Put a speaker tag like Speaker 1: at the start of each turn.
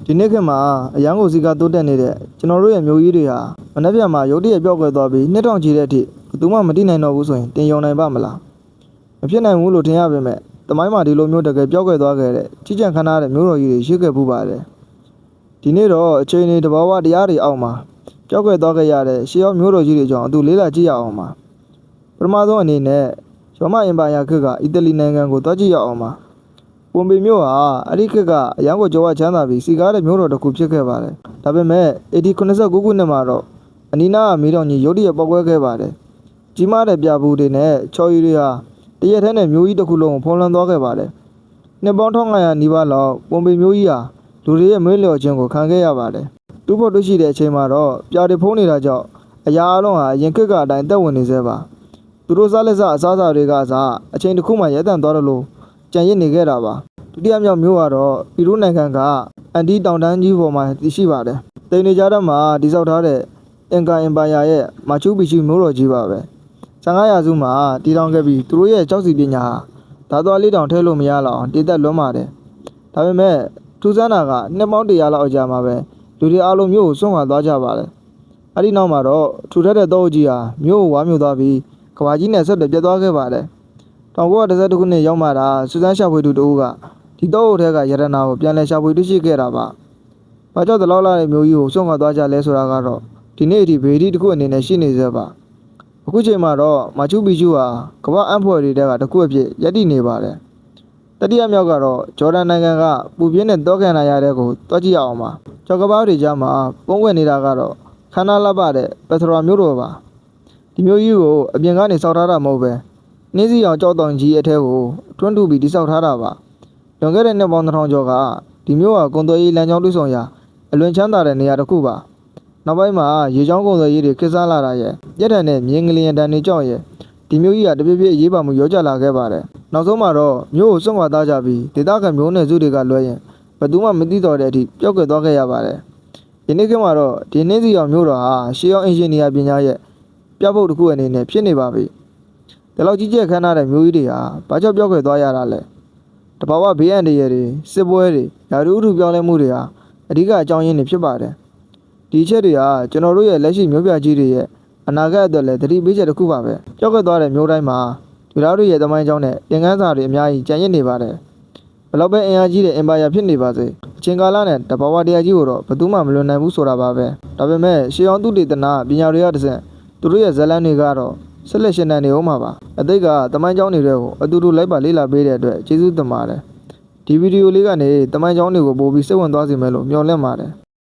Speaker 1: ဒီနေ့ခေတ်မှာအရန်ကိုစီကတိုးတက်နေတဲ့ကျွန်တော်တို့ရဲ့မျိုးကြီးတွေဟာမနှက်ပြမှာရုတ်တရက်ပြောက်ကွယ်သွားပြီးနှစ်ထောင်ချီတဲ့အထိဘယ်သူမှမသိနိုင်တော့ဘူးဆိုရင်တင်ယုံနိုင်ပါမလားမဖြစ်နိုင်ဘူးလို့ထင်ရပေမဲ့တမိုင်းမှာဒီလိုမျိုးတကယ်ပြောက်ကွယ်သွားခဲ့တဲ့ကြီးကြံခမ်းနားတဲ့မျိုးတော်ကြီးတွေရှိခဲ့ပူပါတယ်ဒီနေ့တော့အချိန်တွေတဘာဝတရားတွေအောက်မှာပြောက်ကွယ်သွားခဲ့ရတဲ့ရှေးရောက်မျိုးတော်ကြီးတွေကြောင့်အတူလေးလာကြည့်ရအောင်ပါပထမဆုံးအနေနဲ့ရောမအင်ပါယာခေတ်ကအီတလီနိုင်ငံကိုတွားကြည့်ရအောင်ပါပွန်ပေမျိုးဟာအဲ့ဒီခေတ်ကအရန်ကိုကြောဝချမ်းသာပြီးစီကားတဲ့မျိုးတော်တစ်ခုဖြစ်ခဲ့ပါတယ်ဒါပေမဲ့AD89ခုနှစ်မှာတော့အနီးနားကမီးတောင်ကြီးရုတ်တရက်ပေါက်ကွဲခဲ့ပါတယ်ကြီးမားတဲ့ပြဘူးတွေနဲ့ချော်ရီတွေဟာတရက်ထဲနဲ့မျိုးကြီးတစ်ခုလုံးကိုဖုံးလွှမ်းသွားခဲ့ပါတယ်နှစ်ပေါင်း1500နီးပါးလောက်ပွန်ပေမျိုးကြီးဟာလူတွေရဲ့မွေးလျော်ခြင်းကိုခံခဲ့ရပါတယ်တူဖို့တွေ့ရှိတဲ့အချိန်မှာတော့ပြာတွေဖုံးနေတာကြောင့်အရာအလုံးဟာရင်ခက်ကအတိုင်းတက်ဝင်နေသေးပါသူတို့စားလက်စားအစားအစာတွေကစားအချိန်တစ်ခုမှရဲတန့်သွားတယ်လို့ကြံရစ်နေခဲ့တာပါဒုတိယမြောက်မျိုးကတော့ပီရူးနိုင်ငံကအန်တီတောင်တန်းကြီးပေါ်မှာတည်ရှိပါတယ်တိမ်နေကြတဲ့မှာတည်ဆောက်ထားတဲ့အင်ကာအင်ပါယာရဲ့မာချူပီချူမျိုးတော်ကြီးပါပဲ15ရာစုမှာတည်ထောင်ခဲ့ပြီးသူတို့ရဲ့ကြောက်စီပညာဟာဓာတ်သွားလေးတောင်ထဲလို့မရလောက်တည်သက်လွန်းပါတယ်ဒါပေမဲ့ထူးဆန်းတာကနှစ်ပေါင်း100လောက်အကြာမှာပဲလူတွေအားလုံးမျိုးကိုစွန့်ခွာသွားကြပါတယ်အဲ့ဒီနောက်မှာတော့ထူထပ်တဲ့တောအုပ်ကြီးဟာမျိုးကိုဝါမျိုးသွားပြီးကဘာကြီးနဲ့ဆက်သွယ်ပြတ်သွားခဲ့ပါတယ်1912ခုနှစ်ရောက်မှတာစူဇန်ရှာဖွေသူတို့ကဒီတောအုပ်ထဲကရတနာကိုပြန်လည်ရှာဖွေတွေ့ရှိခဲ့တာပါ။ဘာကြောင့်ဒီလောက်လာတဲ့မျိုးကြီးကိုစွန့်ခွာသွားကြလဲဆိုတာကတော့ဒီနေ့အထိဘေဒီတစ်ခုအနေနဲ့ရှိနေသေးပါ။အခုချိန်မှာတော့မာချူပီချူဟာကမ္ဘာအံ့ဖွယ်တွေထဲကတစ်ခုအဖြစ်ရပ်တည်နေပါတယ်။တတိယမြောက်ကတော့ဂျော်ဒန်နိုင်ငံကပူပြင်းတဲ့တောကန်နာရတဲ့ကိုတွားကြည့်အောင်ပါ။ကြောက်ကဘာတွေကြားမှာပုံွက်နေတာကတော့ခန္ဓာလပတဲ့ပက်ထရာမျိုးတော်ပါ။ဒီမျိုးကြီးကိုအပြင်ကနေစောက်ထားတာမဟုတ်ပဲနှင်းစီအောင်ကြောက်တောင်ကြီးအထဲကိုထွန်းတူပြီးတိစောက်ထားတာပါလွန်ခဲ့တဲ့နှစ်ပေါင်း2000ကျော်ကဒီမျိုးဟာကွန်သွယ်ရေးလမ်းကြောင်းတွဆုံရာအလွန်ချမ်းသာတဲ့နေရာတစ်ခုပါနောက်ပိုင်းမှာရေချောင်းကွန်သွယ်ရေးတွေခေတ်စားလာတာရဲ့ပြက်ထန်တဲ့မြင်းကလေးရန်တန်တွေကြောင့်ရဲ့ဒီမျိုးကြီးကတပြည့်ပြည့်အရေးပါမှုရောကြလာခဲ့ပါတယ်နောက်ဆုံးမှာတော့မျိုးကိုစွန့်ခွာသားကြပြီးဒေသခံမျိုးနယ်စုတွေကလွှဲရင်ဘယ်သူမှမသိတော့တဲ့အထိပျောက်ကွယ်သွားခဲ့ရပါတယ်ဒီနေ့ကမှတော့ဒီနှင်းစီအောင်မျိုးတော်ဟာရှေးအောင်အင်ဂျင်နီယာပညာရဲ့ပြပုတ်တစ်ခုအနေနဲ့ဖြစ်နေပါပြီဒီလောက်ကြီးကျယ်ခမ်းနားတဲ့မျိုးကြီးတွေဟာဘာကြောင့်ပြောက်ကွယ်သွားရတာလဲတဘာဝဘေးအန္တရာယ်တွေစစ်ပွဲတွေဓာတုဥတုပြောင်းလဲမှုတွေဟာအဓိကအကြောင်းရင်းတွေဖြစ်ပါတယ်ဒီအချက်တွေဟာကျွန်တော်တို့ရဲ့လက်ရှိမျိုးပြကြီးတွေရဲ့အနာဂတ်အတွက်လည်းသတိပေးချက်တစ်ခုပါပဲပြောက်ကွယ်သွားတဲ့မျိုးတိုင်းမှာဒီလားတို့ရဲ့သမိုင်းကြောင်းနဲ့သင်ခန်းစာတွေအများကြီးကျန်ရစ်နေပါတယ်ဘယ်လောက်ပဲအင်အားကြီးတဲ့အင်ပါယာဖြစ်နေပါစေအချိန်ကာလနဲ့တဘာဝတရားကြီးကိုတော့ဘယ်သူမှမလွန်နိုင်ဘူးဆိုတာပါပဲဒါပေမဲ့ရှေးအောင်သုတေသနပညာတွေကတဆင့်သူတို့ရဲ့ဇာတ်လမ်းတွေကတော့ဆက်လက်ရှင်တန်နေအောင်ပါအသိကတမိုင်းကြောင်းတွေကိုအတူတူလိုက်ပါလေ့လာပေးတဲ့အတွက်ကျေးဇူးတင်ပါတယ်ဒီဗီဒီယိုလေးကနေတမိုင်းကြောင်းတွေကိုပို့ပြီးစိတ်ဝင်သွားစေမယ်လို့မျှော်လင့်ပါတယ်